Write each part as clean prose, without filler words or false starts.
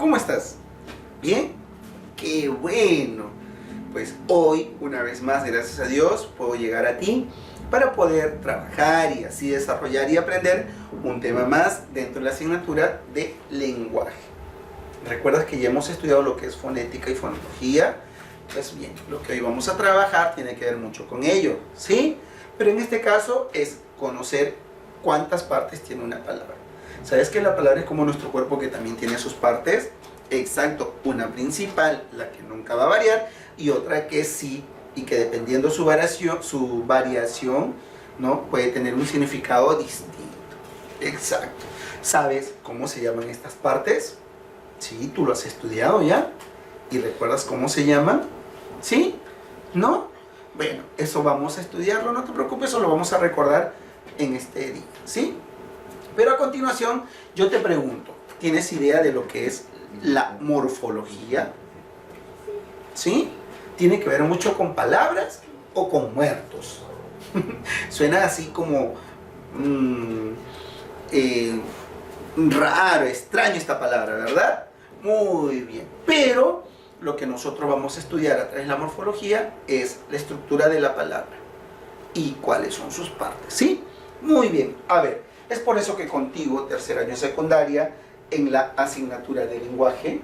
¿Cómo estás? ¿Bien? ¡Qué bueno! Pues hoy, una vez más, gracias a Dios, puedo llegar a ti para poder trabajar y así desarrollar y aprender un tema más dentro de la asignatura de lenguaje. ¿Recuerdas que ya hemos estudiado lo que es fonética y fonología? Pues bien, lo que hoy vamos a trabajar tiene que ver mucho con ello, ¿sí? Pero en este caso es conocer cuántas partes tiene una palabra. ¿Sabes que la palabra es como nuestro cuerpo que también tiene sus partes? Exacto, una principal, la que nunca va a variar, y otra que sí, y que dependiendo su variación, ¿no? Puede tener un significado distinto. Exacto. ¿Sabes cómo se llaman estas partes? Sí, tú lo has estudiado ya. ¿Y recuerdas cómo se llaman? ¿Sí? ¿No? Bueno, eso vamos a estudiarlo, no te preocupes, eso lo vamos a recordar en este día, ¿sí? Pero a continuación, yo te pregunto, ¿tienes idea de lo que es la morfología? ¿Sí? ¿Tiene que ver mucho con palabras o con muertos? Suena así como raro, extraño esta palabra, ¿verdad? Muy bien. Pero lo que nosotros vamos a estudiar a través de la morfología es la estructura de la palabra y cuáles son sus partes, ¿sí? Muy bien. A ver, es por eso que contigo, tercer año de secundaria, en la asignatura de lenguaje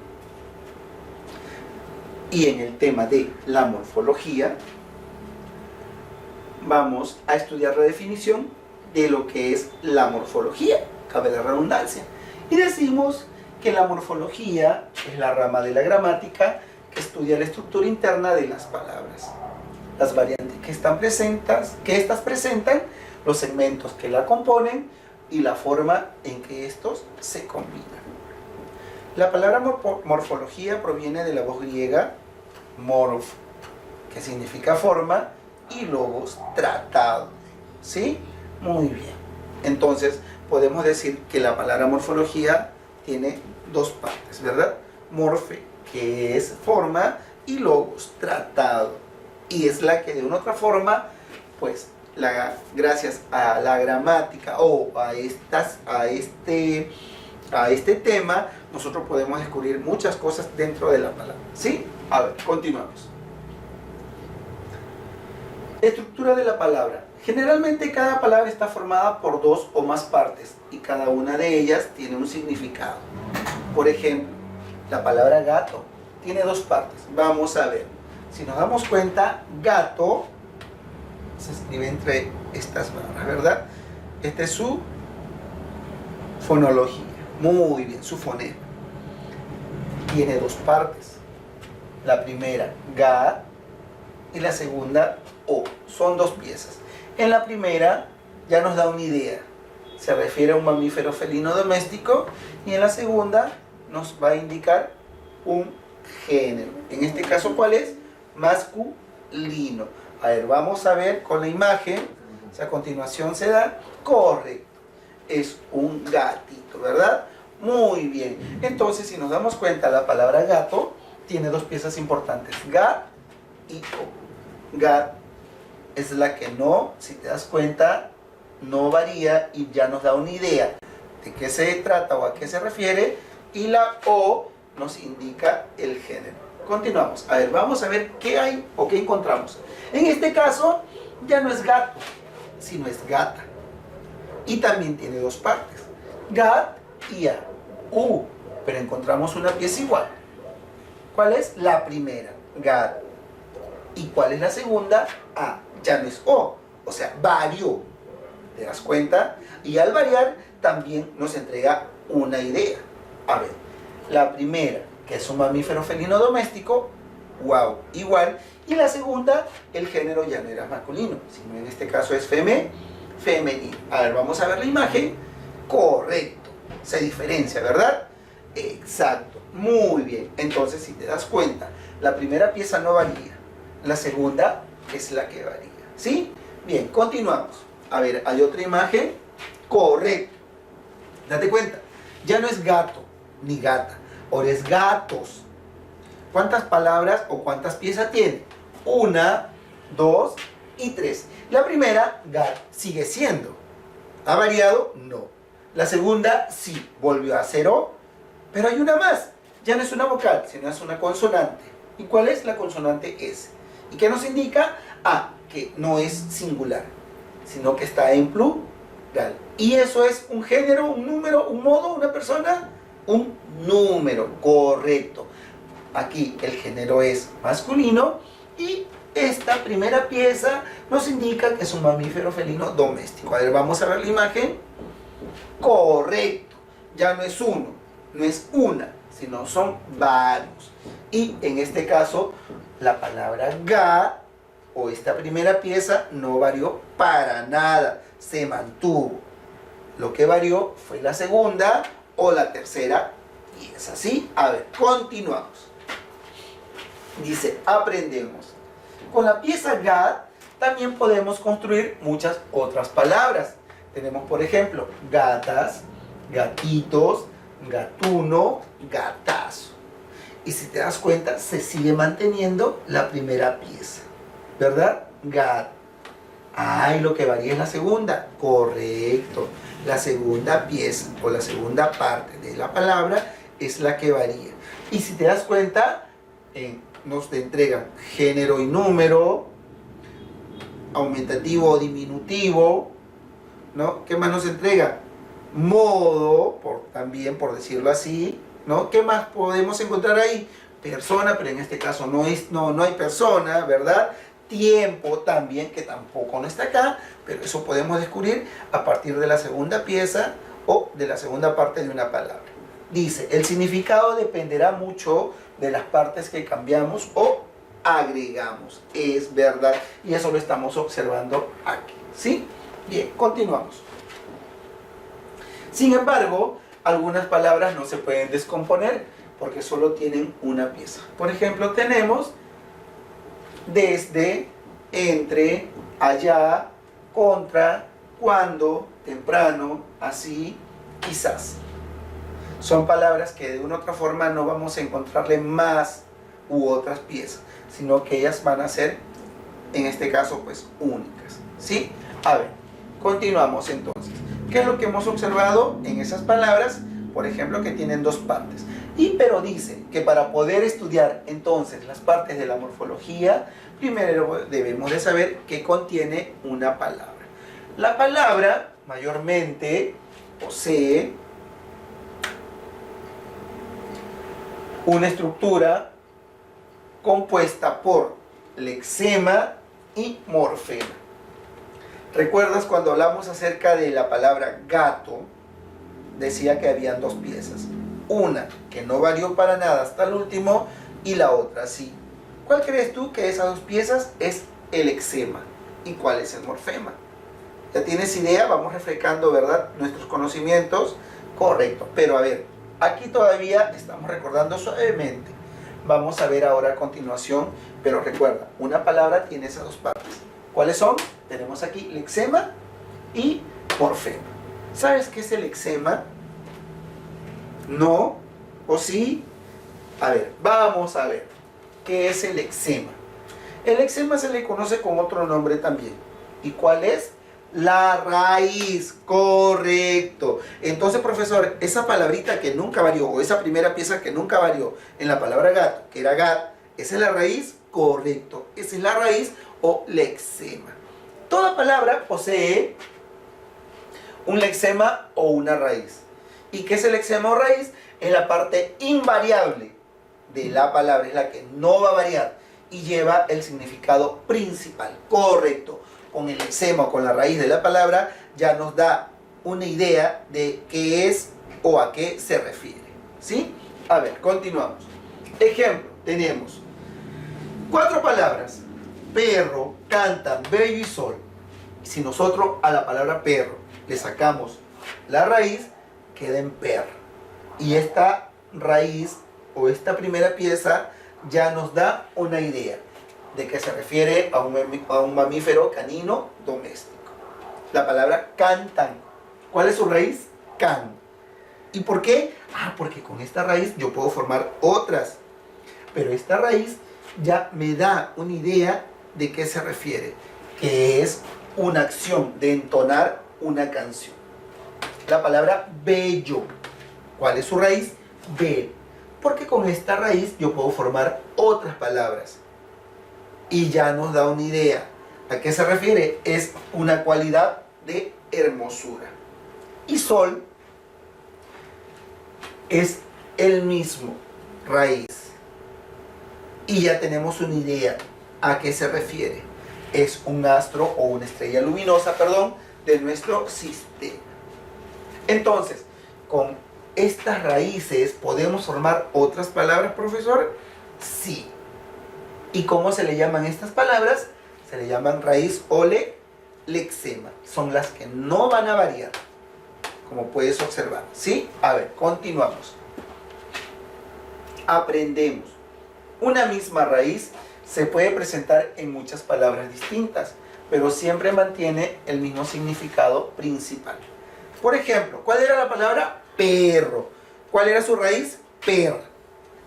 y en el tema de la morfología, vamos a estudiar la definición de lo que es la morfología, cabe la redundancia. Y decimos que la morfología es la rama de la gramática que estudia la estructura interna de las palabras, las variantes que estas presentan, los segmentos que la componen y la forma en que estos se combinan. La palabra morfología proviene de la voz griega morf, que significa forma, y logos, tratado, ¿sí? Muy bien. Entonces, podemos decir que la palabra morfología tiene dos partes, ¿verdad? Morfe, que es forma, y logos, tratado. Y es la que de una u otra forma, pues, gracias a la gramática o a este tema, nosotros podemos descubrir muchas cosas dentro de la palabra, ¿sí? A ver, continuamos. Estructura de la palabra. Generalmente cada palabra está formada por dos o más partes y cada una de ellas tiene un significado. Por ejemplo, la palabra gato tiene dos partes. Vamos a ver. Si nos damos cuenta, gato se escribe entre estas palabras, ¿verdad? Esta es su fonología. Muy bien, su fonema. Tiene dos partes. La primera, ga, y la segunda, o. Son dos piezas. En la primera ya nos da una idea. Se refiere a un mamífero felino doméstico, y en la segunda nos va a indicar un género. En este caso, ¿cuál es? Masculino. A ver, vamos a ver con la imagen. O sea, a continuación se da. Correcto. Es un gatito, ¿verdad? Muy bien. Entonces, si nos damos cuenta, la palabra gato tiene dos piezas importantes. Ga y o. Ga es la que no, si te das cuenta, no varía y ya nos da una idea de qué se trata o a qué se refiere. Y la o nos indica el género. Continuamos. A ver, vamos a ver qué hay o qué encontramos. En este caso, ya no es gato, sino es gata. Y también tiene dos partes. Gat y a. Pero encontramos una pieza igual. ¿Cuál es? La primera, gat. ¿Y cuál es la segunda? A. Ya no es o sea, varió. ¿Te das cuenta? Y al variar, también nos entrega una idea. A ver, la primera, que es un mamífero felino doméstico, wow, igual. Y la segunda, el género ya no era masculino, sino en este caso es femenino. A ver, vamos a ver la imagen. Correcto, se diferencia, ¿verdad? Exacto, muy bien. Entonces, si te das cuenta, la primera pieza no varía, la segunda es la que varía, ¿sí? Bien, continuamos. A ver, hay otra imagen. Correcto. Date cuenta, ya no es gato ni gata, ahora es gatos. ¿Cuántas palabras o cuántas piezas tiene? 1, 2 y 3. La primera, gat, sigue siendo. ¿Ha variado? No. La segunda, sí, volvió a ser o. Pero hay una más. ya no es una vocal, sino es una consonante. ¿Y cuál es? La consonante S. ¿Y qué nos indica? Que no es singular, sino que está en plural. ¿Y eso es un género, un número, un modo, una persona? Un número, correcto. Aquí el género es masculino y esta primera pieza nos indica que es un mamífero felino doméstico. A ver, vamos a ver la imagen. Correcto. Ya no es uno, no es una, sino son varios. Y en este caso, la palabra ga, o esta primera pieza, no varió para nada, se mantuvo. Lo que varió fue la segunda o la tercera pieza, ¿sí? A ver, continuamos. Dice, aprendemos. Con la pieza ga también podemos construir muchas otras palabras. Tenemos, por ejemplo, gatas, gatitos, gatuno, gatazo. Y si te das cuenta, se sigue manteniendo la primera pieza, ¿verdad? Gat. Y lo que varía es la segunda. Correcto. La segunda pieza o la segunda parte de la palabra es la que varía. Y si te das cuenta, nos entregan género y número, aumentativo o diminutivo, ¿no? ¿Qué más nos entrega? Modo, también por decirlo así, ¿no? ¿Qué más podemos encontrar ahí? Persona, pero en este caso no hay persona, ¿verdad? Tiempo también, que tampoco no está acá, pero eso podemos descubrir a partir de la segunda pieza o de la segunda parte de una palabra. Dice, el significado dependerá mucho de las partes que cambiamos o agregamos. Es verdad, y eso lo estamos observando aquí, ¿sí? Bien, continuamos. Sin embargo, algunas palabras no se pueden descomponer porque solo tienen una pieza. Por ejemplo, tenemos desde, entre, allá, contra, cuando, temprano, así, quizás. Son palabras que de una u otra forma no vamos a encontrarle más u otras piezas, sino que ellas van a ser, en este caso, pues únicas, ¿sí? A ver, continuamos entonces. ¿Qué es lo que hemos observado en esas palabras? Por ejemplo, que tienen dos partes. Pero dice que para poder estudiar entonces las partes de la morfología, primero debemos de saber qué contiene una palabra. La palabra mayormente posee una estructura compuesta por lexema y morfema. ¿Recuerdas cuando hablamos acerca de la palabra gato? Decía que habían dos piezas. Una que no varió para nada hasta el último y la otra sí. ¿Cuál crees tú que esas dos piezas es el lexema? ¿Y cuál es el morfema? ¿Ya tienes idea? Vamos refrescando, ¿verdad?, nuestros conocimientos. Correcto. Pero a ver, aquí todavía estamos recordando suavemente. Vamos a ver ahora a continuación, pero recuerda, una palabra tiene esas dos partes. ¿Cuáles son? Tenemos aquí lexema y morfema. ¿Sabes qué es el lexema? ¿No? ¿O sí? A ver, vamos a ver. ¿Qué es el lexema? El lexema se le conoce con otro nombre también. ¿Y cuál es? La raíz. Correcto. Entonces, profesor, esa palabrita que nunca varió, o esa primera pieza que nunca varió en la palabra gato, que era gat, ¿esa es la raíz? Correcto. Esa es la raíz o lexema. Toda palabra posee un lexema o una raíz. ¿Y qué es el lexema o raíz? Es la parte invariable de la palabra, es la que no va a variar y lleva el significado principal. Correcto. Con el lexema o con la raíz de la palabra ya nos da una idea de qué es o a qué se refiere, ¿sí? A ver, continuamos. Ejemplo, tenemos 4 palabras: perro, canta, bello y sol. Si nosotros a la palabra perro le sacamos la raíz, queda en perro. Y esta raíz o esta primera pieza ya nos da una idea de que se refiere a un mamífero canino doméstico. La palabra cantan. ¿Cuál es su raíz? Can. ¿Y por qué? Porque con esta raíz yo puedo formar otras. Pero esta raíz ya me da una idea de qué se refiere, que es una acción de entonar una canción. La palabra bello. ¿Cuál es su raíz? Be. Porque con esta raíz yo puedo formar otras palabras. Y ya nos da una idea. ¿A qué se refiere? Es una cualidad de hermosura. Y sol es el mismo, raíz. Y ya tenemos una idea a qué se refiere. Es un astro o una estrella luminosa, perdón, de nuestro sistema. Entonces, con estas raíces, ¿podemos formar otras palabras, profesor? Sí. ¿Y cómo se le llaman estas palabras? Se le llaman raíz o lexema. Son las que no van a variar, como puedes observar. ¿Sí? A ver, continuamos. Aprendemos. Una misma raíz se puede presentar en muchas palabras distintas, pero siempre mantiene el mismo significado principal. Por ejemplo, ¿cuál era la palabra perro? ¿Cuál era su raíz? Per.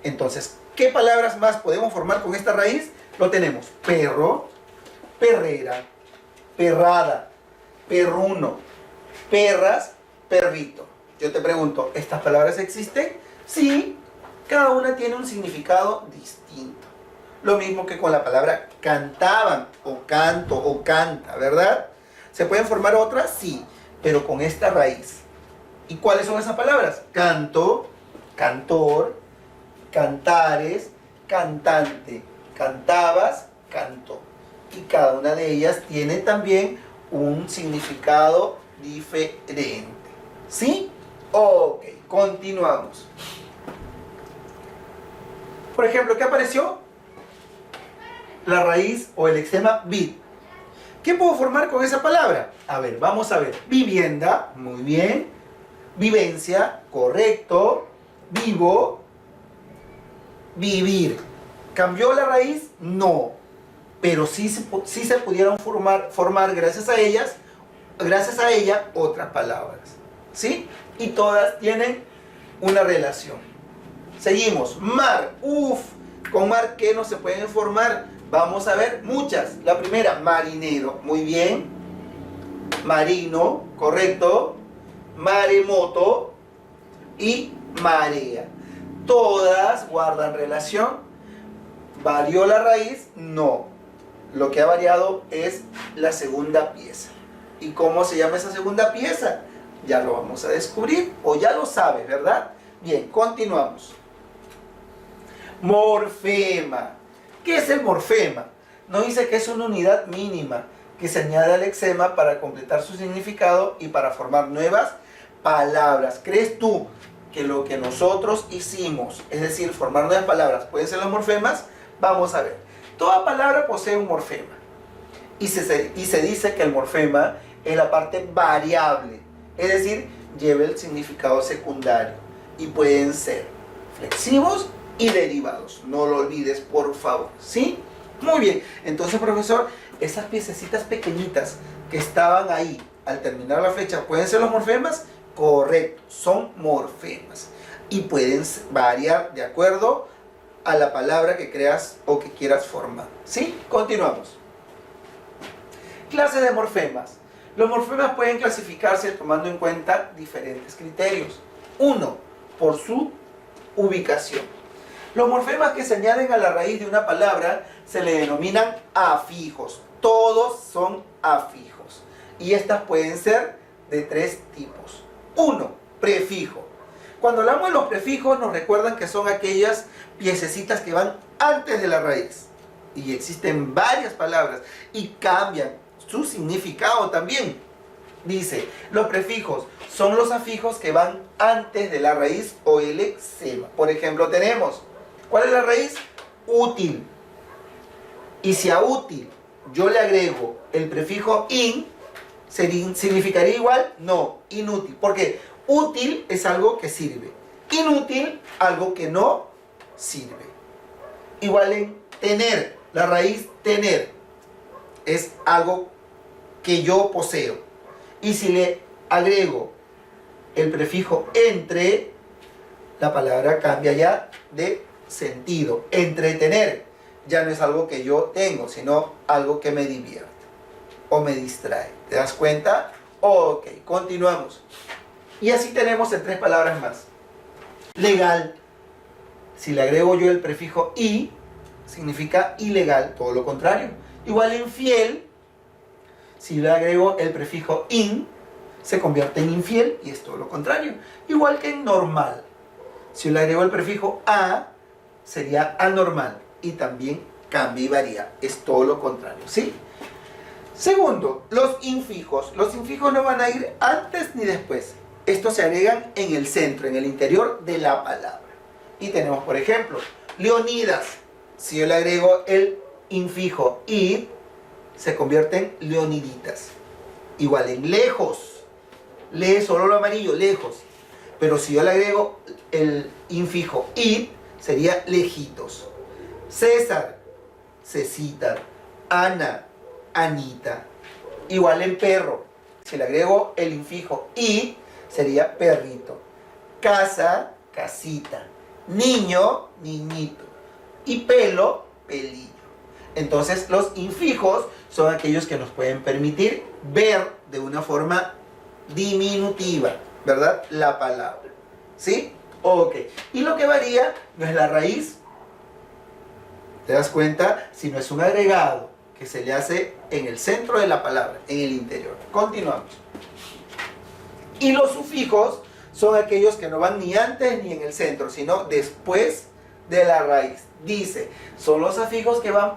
Entonces, ¿qué palabras más podemos formar con esta raíz? Lo tenemos: perro, perrera, perrada, perruno, perras, perrito. Yo te pregunto, ¿estas palabras existen? Sí, cada una tiene un significado distinto. Lo mismo que con la palabra cantaban, o canto, o canta, ¿verdad? ¿Se pueden formar otras? Sí, pero con esta raíz. ¿Y cuáles son esas palabras? Canto, cantor, cantares, cantante, cantabas, cantó. Y cada una de ellas tiene también un significado diferente. ¿Sí? Ok, continuamos. Por ejemplo, ¿qué apareció? La raíz o el lexema vid. ¿Qué puedo formar con esa palabra? A ver, vamos a ver. Vivienda, muy bien. Vivencia, correcto. Vivo, vivir. ¿Cambió la raíz? No. Pero sí se pudieron formar gracias a ella otras palabras. ¿Sí? Y todas tienen una relación. Seguimos. Mar. Uf. Con mar, ¿qué no se pueden formar? Vamos a ver muchas. La primera, marinero. Muy bien. Marino, correcto. Maremoto y marea. Todas guardan relación. ¿Varió la raíz? No. Lo que ha variado es la segunda pieza. ¿Y cómo se llama esa segunda pieza? Ya lo vamos a descubrir, o ya lo sabes, ¿verdad? Bien, continuamos. Morfema. ¿Qué es el morfema? Nos dice que es una unidad mínima que se añade al lexema para completar su significado y para formar nuevas palabras. ¿Crees tú que lo que nosotros hicimos, es decir, formar nuevas palabras, pueden ser los morfemas? Vamos a ver. Toda palabra posee un morfema. Y se dice que el morfema es la parte variable, es decir, lleva el significado secundario. Y pueden ser flexivos y derivados. No lo olvides, por favor. ¿Sí? Muy bien. Entonces, profesor, esas piececitas pequeñitas que estaban ahí al terminar la flecha, ¿pueden ser los morfemas? Correcto, son morfemas. Y pueden variar de acuerdo a la palabra que creas o que quieras formar. ¿Sí? Continuamos. Clases de morfemas. Los morfemas pueden clasificarse tomando en cuenta diferentes criterios. Uno, por su ubicación. Los morfemas que se añaden a la raíz de una palabra se le denominan afijos. Todos son afijos. Y estas pueden ser de tres tipos. Uno, prefijo. Cuando hablamos de los prefijos nos recuerdan que son aquellas piececitas que van antes de la raíz. Y existen varias palabras y cambian su significado también. Dice, los prefijos son los afijos que van antes de la raíz o el lexema. Por ejemplo, tenemos, ¿cuál es la raíz? Útil. Y si a útil yo le agrego el prefijo in, ¿significaría igual? No, inútil. ¿Por qué? Útil es algo que sirve. Inútil, algo que no sirve. Igual en tener. La raíz tener es algo que yo poseo. Y si le agrego el prefijo entre, la palabra cambia ya de sentido. Entretener ya no es algo que yo tengo, sino algo que me divierte o me distrae. ¿Te das cuenta? Ok, continuamos. Y así tenemos en tres palabras más. Legal. Si le agrego yo el prefijo i, significa ilegal, todo lo contrario. Igual infiel, si le agrego el prefijo in, se convierte en infiel y es todo lo contrario. Igual que en normal. Si le agrego el prefijo a, sería anormal y también cambia y varía, es todo lo contrario, ¿sí? Segundo, los infijos. Los infijos no van a ir antes ni después. Estos se agregan en el centro, en el interior de la palabra. Y tenemos, por ejemplo, Leonidas. Si yo le agrego el infijo id, se convierte en leoniditas. Igual en lejos. Lee solo lo amarillo, lejos. Pero si yo le agrego el infijo id, sería lejitos. César, Cecita. Ana, Anita. Igual en perro. Si le agrego el infijo id, sería perrito. Casa, casita. Niño, niñito. Y pelo, pelillo. Entonces los infijos son aquellos que nos pueden permitir ver de una forma diminutiva, ¿verdad? La palabra. ¿Sí? Ok. Y lo que varía no es la raíz. ¿Te das cuenta? Si no es un agregado que se le hace en el centro de la palabra, en el interior. Continuamos. Y los sufijos son aquellos que no van ni antes ni en el centro, sino después de la raíz. Dice, son los afijos que van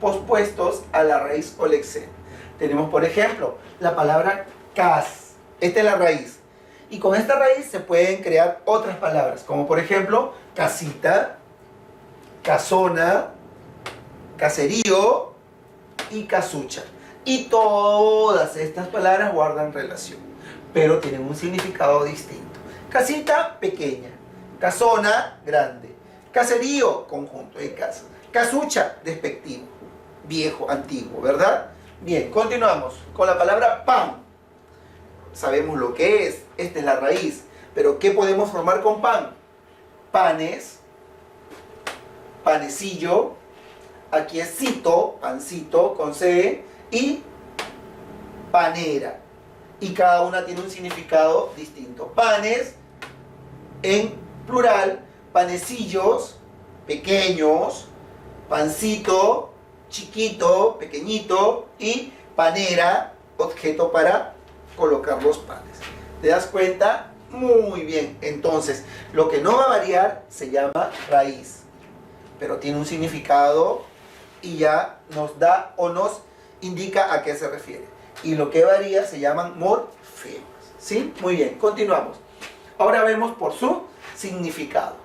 pospuestos a la raíz o lexema. Tenemos, por ejemplo, la palabra cas. Esta es la raíz. Y con esta raíz se pueden crear otras palabras, como por ejemplo, casita, casona, caserío y casucha. Y todas estas palabras guardan relación, pero tienen un significado distinto. Casita, pequeña. Casona, grande. Caserío, conjunto de casas. Casucha, despectivo. Viejo, antiguo, ¿verdad? Bien, continuamos con la palabra pan. Sabemos lo que es, esta es la raíz. Pero ¿qué podemos formar con pan? Panes, panecillo, aquí es cito, pancito con C, y panera. Y cada una tiene un significado distinto. Panes, en plural, panecillos, pequeños, pancito, chiquito, pequeñito, y panera, objeto para colocar los panes. ¿Te das cuenta? Muy bien. Entonces, lo que no va a variar se llama raíz, pero tiene un significado y ya nos da o nos indica a qué se refiere. Y lo que varía se llaman morfemas. ¿Sí? Muy bien, continuamos. Ahora vemos por su significado.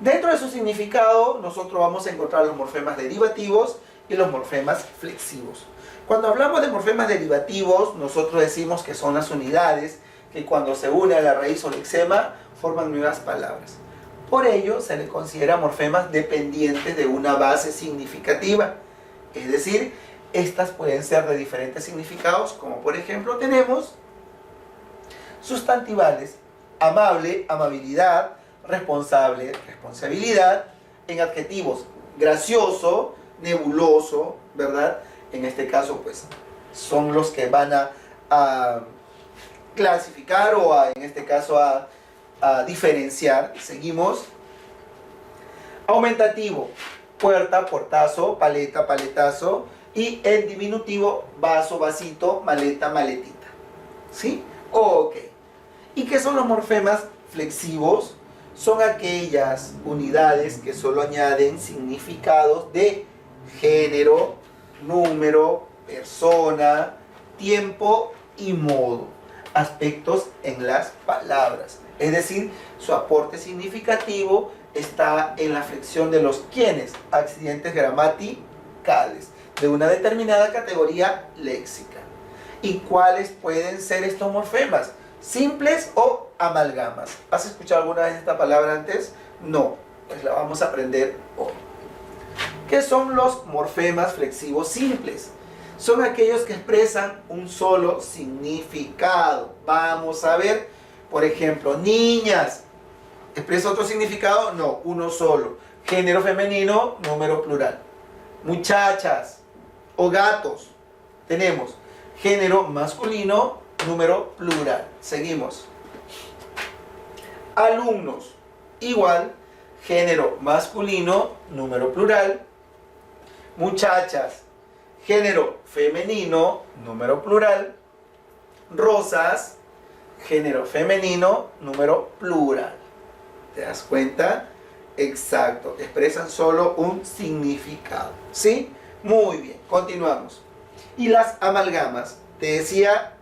Dentro de su significado, nosotros vamos a encontrar los morfemas derivativos y los morfemas flexivos. Cuando hablamos de morfemas derivativos, nosotros decimos que son las unidades que cuando se une a la raíz o lexema forman nuevas palabras. Por ello, se les considera morfemas dependientes de una base significativa. Es decir, estas pueden ser de diferentes significados, como por ejemplo tenemos sustantivales, amable, amabilidad, responsable, responsabilidad, en adjetivos, gracioso, nebuloso, ¿verdad? En este caso, pues, son los que van a clasificar o en este caso a diferenciar. Seguimos. Aumentativo, puerta, portazo, paleta, paletazo, y en diminutivo, vaso, vasito, maleta, maletita. ¿Sí? Ok. ¿Y qué son los morfemas flexivos? Son aquellas unidades que solo añaden significados de género, número, persona, tiempo y modo, aspectos en las palabras. Es decir, su aporte significativo está en la flexión de los quiénes, accidentes gramaticales de una determinada categoría léxica. ¿Y cuáles pueden ser estos morfemas? ¿Simples o amalgamas? ¿Has escuchado alguna vez esta palabra antes? No, pues la vamos a aprender hoy. ¿Qué son los morfemas flexivos simples? Son aquellos que expresan un solo significado. Vamos a ver, por ejemplo, niñas. ¿Expresa otro significado? No, uno solo. Género femenino, número plural. Muchachas o gatos. Tenemos género masculino, número plural. Seguimos. Alumnos. Igual, género masculino, número plural. Muchachas, género femenino, número plural. Rosas, género femenino, número plural. ¿Te das cuenta? Exacto, expresan solo un significado. ¿Sí? Muy bien, continuamos. Y las amalgamas, te decía,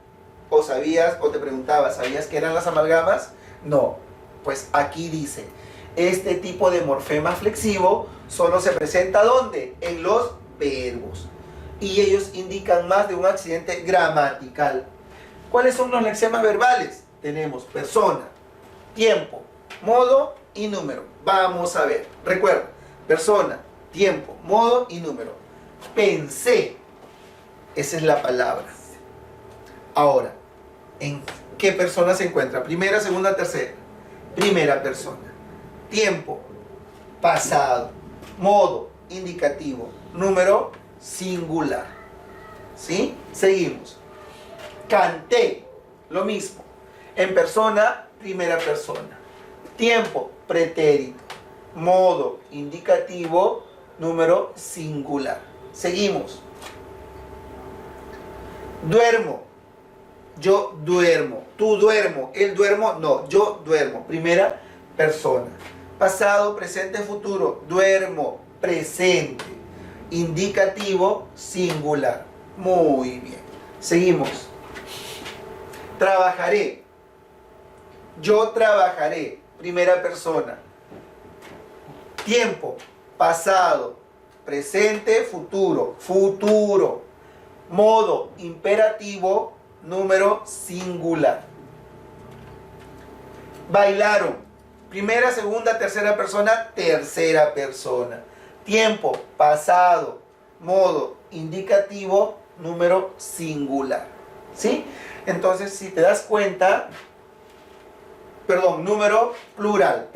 o sabías, o te preguntaba, ¿sabías qué eran las amalgamas? No, pues aquí dice, este tipo de morfema flexivo solo se presenta ¿dónde? En los verbos. Y ellos indican más de un accidente gramatical. ¿Cuáles son los lexemas verbales? Tenemos persona, tiempo, modo y número. Vamos a ver. Recuerda, persona, tiempo, modo y número. Pensé. Esa es la palabra. Ahora, ¿en qué persona se encuentra? Primera, segunda, tercera. Primera persona. Tiempo, pasado. Modo, indicativo. Número, singular. ¿Sí? Seguimos. Canté, lo mismo. En persona, primera persona. Tiempo, pretérito. Modo, indicativo. Número, singular. Seguimos. Duermo. Yo duermo. Tú duermo. Él duermo. No, yo duermo. Primera persona. Pasado, presente, futuro. Duermo, presente. Indicativo, singular. Muy bien. Seguimos. Trabajaré. Yo trabajaré. Primera persona. Tiempo, pasado, presente, futuro. Futuro. Modo, imperativo, número singular. Bailaron. Primera, segunda, tercera persona, tercera persona. Tiempo, pasado, modo, indicativo, número singular. ¿Sí? Entonces, si te das cuenta, número plural,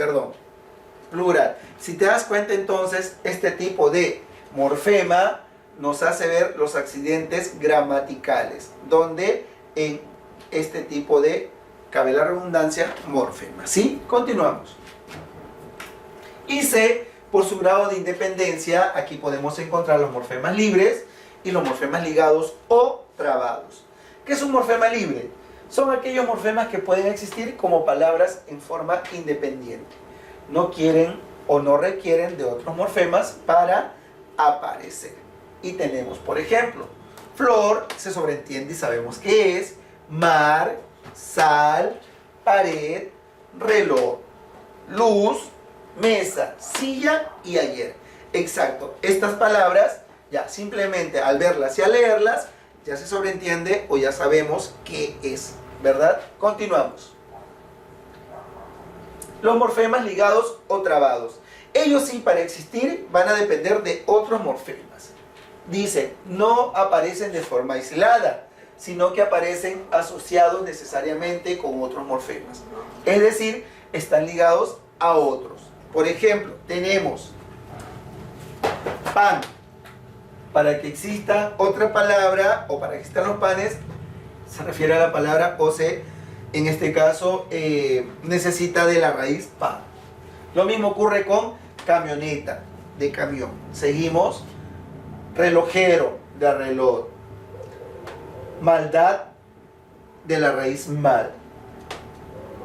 plural. Si te das cuenta, entonces, este tipo de morfema nos hace ver los accidentes gramaticales, donde en este tipo de, cabe la redundancia, morfema. ¿Sí? Continuamos. Y C, por su grado de independencia, aquí podemos encontrar los morfemas libres y los morfemas ligados o trabados. ¿Qué es un morfema libre? Son aquellos morfemas que pueden existir como palabras en forma independiente. No quieren o no requieren de otros morfemas para aparecer. Y tenemos, por ejemplo, flor, se sobreentiende y sabemos qué es, mar, sal, pared, reloj, luz, mesa, silla y ayer. Exacto, estas palabras ya simplemente al verlas y al leerlas ya se sobreentiende o ya sabemos qué es, ¿verdad? Continuamos. Los morfemas ligados o trabados. Ellos sí, para existir van a depender de otros morfemas. Dice, no aparecen de forma aislada, sino que aparecen asociados necesariamente con otros morfemas. Es decir, están ligados a otros. Por ejemplo, tenemos pan. Para que exista otra palabra, o para que existan los panes, se refiere a la palabra o se, en este caso, necesita de la raíz pan. Lo mismo ocurre con camioneta, de camión. Seguimos. Relojero, de reloj. Maldad, de la raíz mal.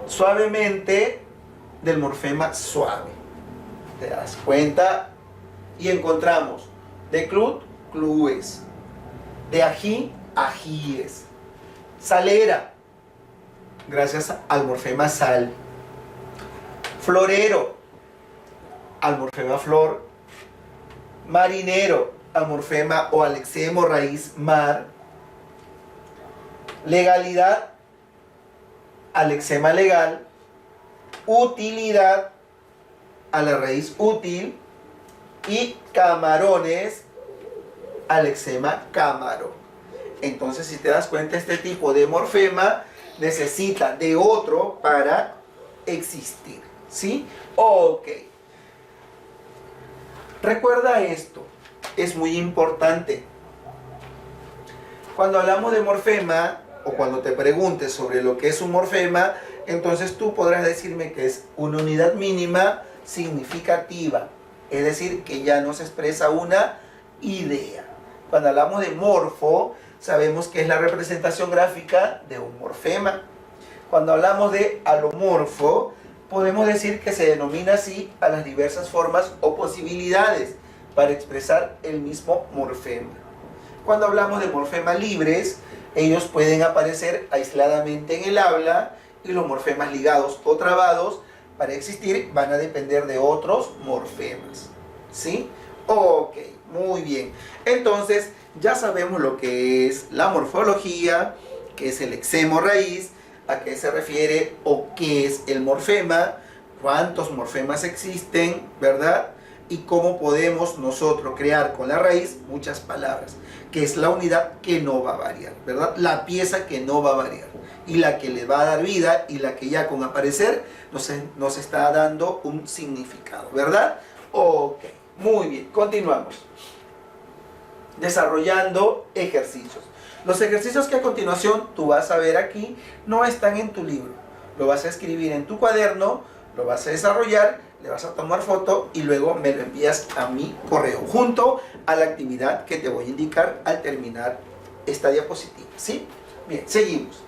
Suavemente, del morfema suave. ¿Te das cuenta? Y encontramos de clut, clues. De ají, ajíes. Salera, gracias al morfema sal. Florero, al morfema flor. Marinero, al morfema o al lexemo raíz mar. Legalidad, al lexema legal. Utilidad, a la raíz útil. Y camarones, al lexema camarón. Entonces, si te das cuenta, este tipo de morfema necesita de otro para existir. ¿Sí? Ok. Recuerda esto, es muy importante. Cuando hablamos de morfema, o cuando te preguntes sobre lo que es un morfema, entonces tú podrás decirme que es una unidad mínima significativa, es decir, que ya nos expresa una idea. Cuando hablamos de morfo, sabemos que es la representación gráfica de un morfema. Cuando hablamos de alomorfo, podemos decir que se denomina así a las diversas formas o posibilidades para expresar el mismo morfema. Cuando hablamos de morfemas libres, ellos pueden aparecer aisladamente en el habla, y los morfemas ligados o trabados para existir van a depender de otros morfemas. ¿Sí? Ok, muy bien. Entonces, ya sabemos lo que es la morfología, qué es el exemo raíz, a qué se refiere o qué es el morfema, cuántos morfemas existen, ¿verdad? Y cómo podemos nosotros crear con la raíz muchas palabras, que es la unidad que no va a variar, ¿verdad? La pieza que no va a variar y la que le va a dar vida y la que ya con aparecer nos está dando un significado, ¿verdad? Ok, muy bien, continuamos. Desarrollando ejercicios. Los ejercicios que a continuación tú vas a ver aquí no están en tu libro. Lo vas a escribir en tu cuaderno, lo vas a desarrollar, le vas a tomar foto y luego me lo envías a mi correo junto a la actividad que te voy a indicar al terminar esta diapositiva. ¿Sí? Bien, seguimos.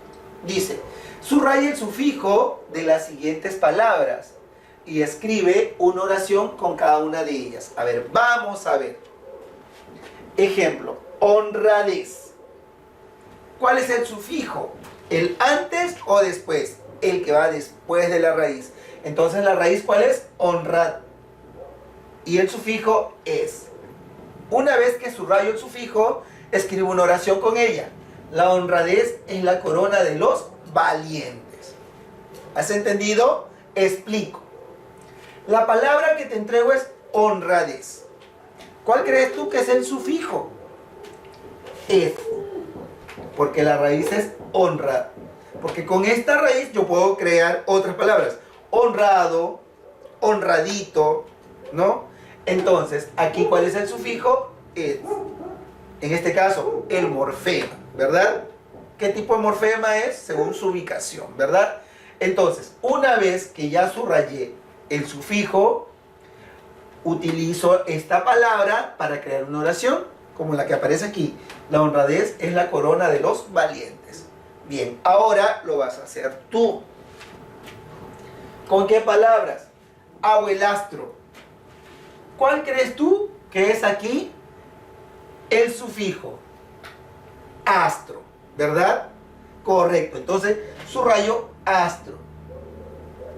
Dice, subraya el sufijo de las siguientes palabras y escribe una oración con cada una de ellas. A ver, vamos a ver. Ejemplo, honradez. ¿Cuál es el sufijo? ¿El antes o después? El que va después de la raíz. Entonces, ¿la raíz cuál es? Honrad. Y el sufijo es. Una vez que subrayo el sufijo, escribo una oración con ella. La honradez es la corona de los valientes. ¿Has entendido? Explico. La palabra que te entrego es honradez. ¿Cuál crees tú que es el sufijo? Es. Porque la raíz es honrad. Porque con esta raíz yo puedo crear otras palabras. Honrado, honradito, ¿no? Entonces, aquí, ¿cuál es el sufijo? Es. En este caso, el morfema, ¿verdad? ¿Qué tipo de morfema es? Según su ubicación, ¿verdad? Entonces, una vez que ya subrayé el sufijo, utilizo esta palabra para crear una oración, como la que aparece aquí. La honradez es la corona de los valientes. Bien, ahora lo vas a hacer tú. ¿Con qué palabras? Abuelastro. ¿Cuál crees tú que es aquí el sufijo? Astro, ¿verdad? Correcto. Entonces, subrayo astro.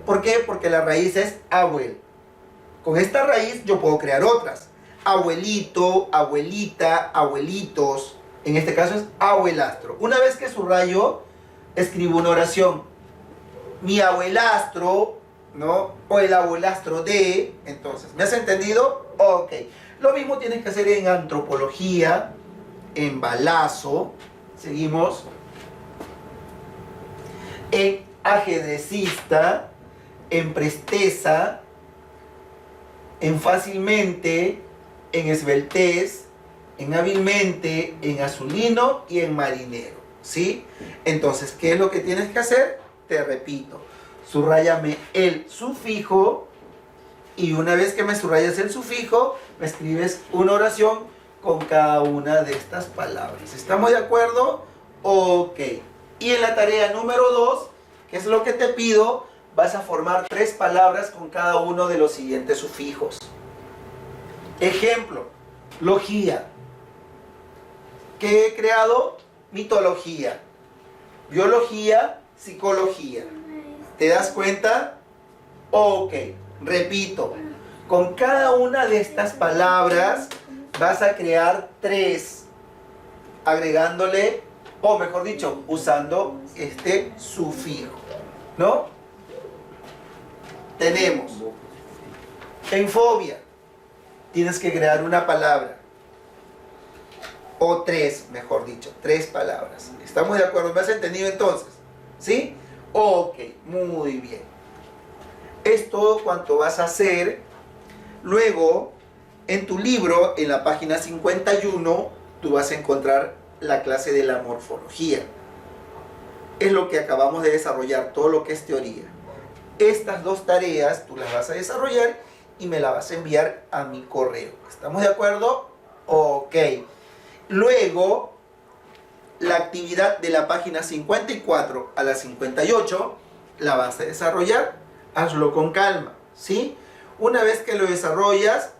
¿Por qué? Porque la raíz es abuel. Con esta raíz yo puedo crear otras. Abuelito, abuelita, abuelitos. En este caso es abuelastro. Una vez que subrayo, escribo una oración. Mi abuelastro, ¿no? O el abuelastro de. Entonces, ¿me has entendido? Ok. Lo mismo tienes que hacer en antropología, en balazo. Seguimos. En ajedrecista, en presteza, en fácilmente, en esbeltez, en hábilmente, en azulino y en marinero, ¿sí? Entonces, ¿qué es lo que tienes que hacer? Te repito, subráyame el sufijo y una vez que me subrayas el sufijo, me escribes una oración con cada una de estas palabras. ¿Estamos de acuerdo? Ok. Y en la tarea número 2, que es lo que te pido, vas a formar 3 palabras con cada uno de los siguientes sufijos. Ejemplo, logía. ¿Qué he creado? Mitología. Biología, psicología. ¿Te das cuenta? Ok, repito. Con cada una de estas palabras vas a crear 3, agregándole, o mejor dicho, usando este sufijo, ¿no? Tenemos en fobia, tienes que crear una palabra, o 3, mejor dicho, 3 palabras. ¿Estamos de acuerdo? ¿Me has entendido entonces? ¿Sí? Ok, muy bien. Es todo cuanto vas a hacer. Luego, en tu libro, en la página 51, tú vas a encontrar la clase de la morfología. Es lo que acabamos de desarrollar, todo lo que es teoría. Estas dos tareas tú las vas a desarrollar y me las vas a enviar a mi correo. ¿Estamos de acuerdo? Ok. Luego, la actividad de la página 54 a la 58 la vas a desarrollar. Hazlo con calma, ¿sí? Una vez que lo desarrollas,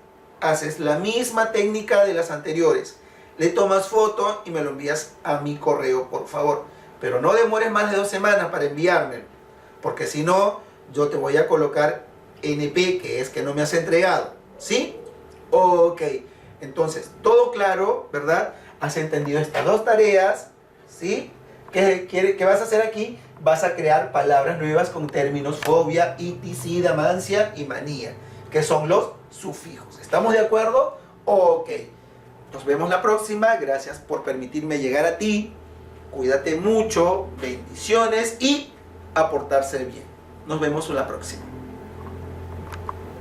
haces la misma técnica de las anteriores. Le tomas foto y me lo envías a mi correo, por favor. Pero no demores más de 2 semanas para enviármelo, porque si no, yo te voy a colocar NP, que es que no me has entregado, ¿sí? Ok, entonces, todo claro, ¿verdad? Has entendido estas dos tareas, ¿sí? ¿Qué vas a hacer aquí? Vas a crear palabras nuevas con términos fobia, iticida, mancia y manía, que son los sufijos. ¿Estamos de acuerdo? Ok. Nos vemos la próxima. Gracias por permitirme llegar a ti. Cuídate mucho. Bendiciones y a portarse bien. Nos vemos en la próxima.